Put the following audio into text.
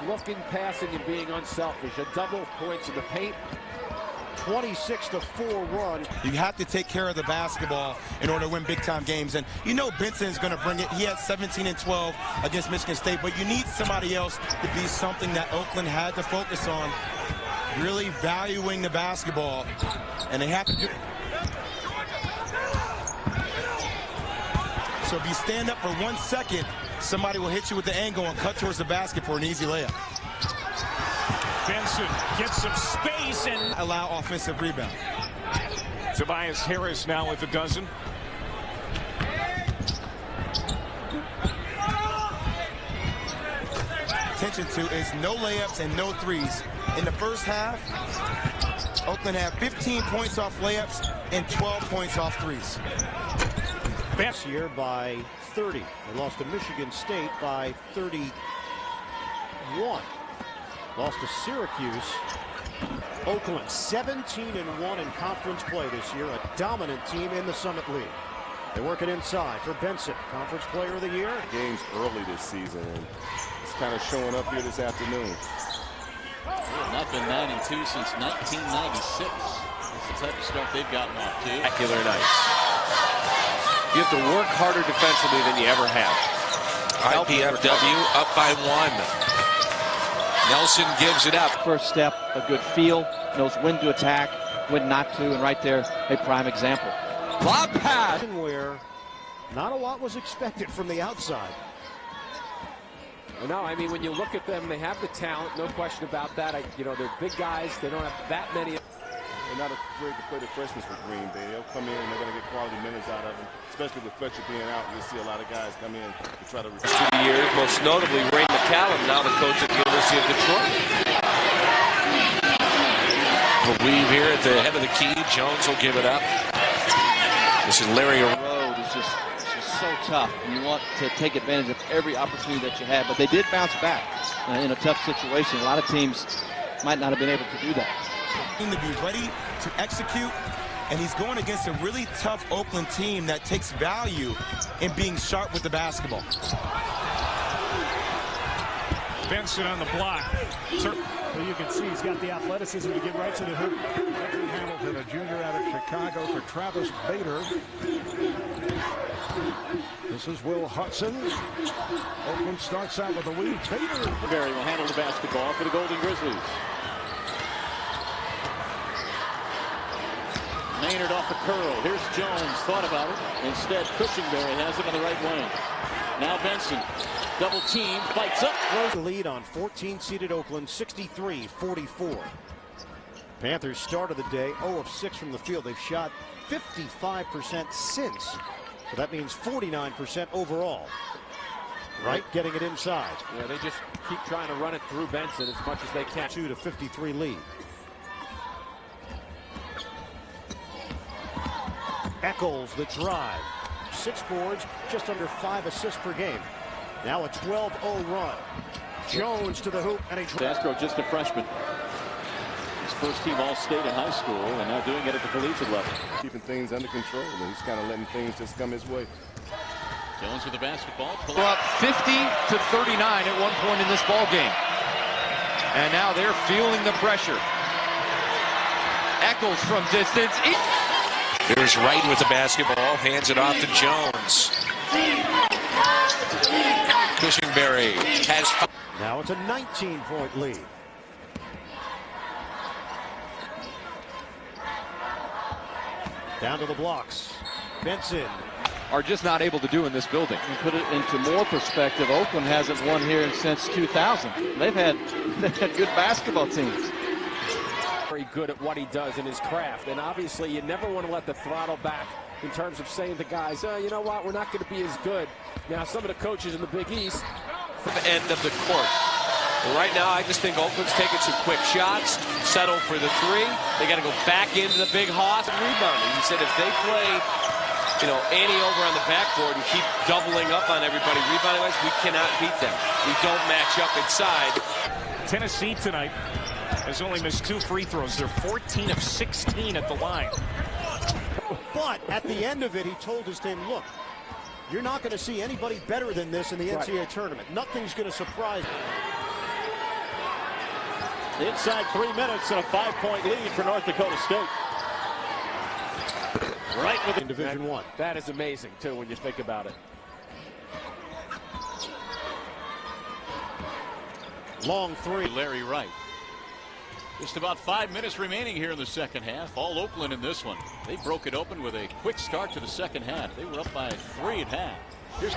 looking, passing, and being unselfish. A double points in the paint. 26-4 run. You have to take care of the basketball in order to win big-time games. And you know Benson is going to bring it. He had 17 and 12 against Michigan State, but you need somebody else to be something that Oakland had to focus on, really valuing the basketball. And they have to do. So if you stand up for 1 second, somebody will hit you with the angle and cut towards the basket for an easy layup. Benson gets some space and allow offensive rebound. Tobias Harris now with a dozen. Attention to is no layups and no threes. In the first half, Oakland had 15 points off layups and 12 points off threes. This year by 30. They lost to Michigan State by 31. Lost to Syracuse. Oakland 17-1 in conference play this year. A dominant team in the Summit League. They work it inside for Benson, Conference Player of the Year. Games early this season, and it's kind of showing up here this afternoon. Not been 92 since 1996. That's the type of stuff they've gotten off to. Spectacular nights. You have to work harder defensively than you ever have. IPFW up by 1. Nelson gives it up. First step, a good feel, knows when to attack, when not to, and right there, a prime example. Lob pass. Where not a lot was expected from the outside. No, I mean, when you look at them, they have the talent, no question about that. You know, they're big guys. They don't have that many. They're not afraid to play the freshmen for Green Bay. They'll come in and they're going to get quality minutes out of them, especially with Fletcher being out. You'll see a lot of guys come in to try to. 2 years, most notably Ray McCallum, now the coach at the University of Detroit. A weave here at the head of the key. Jones will give it up. This is Larry. The road is just so tough. You want to take advantage of every opportunity that you have, but they did bounce back in a tough situation. A lot of teams might not have been able to do that. To be ready to execute, and he's going against a really tough Oakland team that takes value in being sharp with the basketball. Benson on the block. Well, you can see he's got the athleticism to get right to the hoop. Andrew Hamilton, a junior out of Chicago, for Travis Bader. This is Will Hudson. Oakland starts out with a lead. Bader. Barry will handle the basketball for the Golden Grizzlies. Maynard off the curl. Here's Jones. Thought about it. Instead, Cushingberry has it on the right wing. Now Benson. Double team. Fights up. Throws the lead on 14-seeded Oakland, 63-44. Panthers started the day 0 of 6 from the field. They've shot 55% since. So that means 49% overall. Right? Getting it inside. Yeah, they just keep trying to run it through Benson as much as they can. 2-53 lead. Eccles the drive. 6 boards, just under 5 assists per game. Now a 12-0 run. Jones to the hoop, and he Castro, just a freshman. His first team All-State in high school, and now doing it at the collegiate level. Keeping things under control, and he's kind of letting things just come his way. Jones with the basketball. We're up 50-39 at one point in this ball game. And now they're feeling the pressure. Eccles from distance. Here's Wright with the basketball, hands it off to Jones. Cushingberry has. Now it's a 19-point lead. Down to the blocks. Benson. Are just not able to do in this building. And put it into more perspective, Oakland hasn't won here since 2000. They've had good basketball teams. Very good at what he does in his craft, and obviously you never want to let the throttle back in terms of saying to guys, you know what, we're not going to be as good. Now some of the coaches in the Big East from the end of the court. Well, right now I just think Oakland's taking some quick shots, settle for the 3. They got to go back into the big hoss and rebounding. He said if they play, you know, Annie over on the backboard and keep doubling up on everybody rebounding wise, we cannot beat them. We don't match up inside. Tennessee tonight has only missed 2 free throws. They're 14 of 16 at the line. But at the end of it, he told his team, look, you're not going to see anybody better than this in the NCAA tournament. Nothing's going to surprise you. Inside 3 minutes and a 5-point lead for North Dakota State. Right with in Division I. That is amazing, too, when you think about it. Long three. Larry Wright. Just about 5 minutes remaining here in the second half. All Oakland in this one. They broke it open with a quick start to the second half. They were up by 3 at half. Here's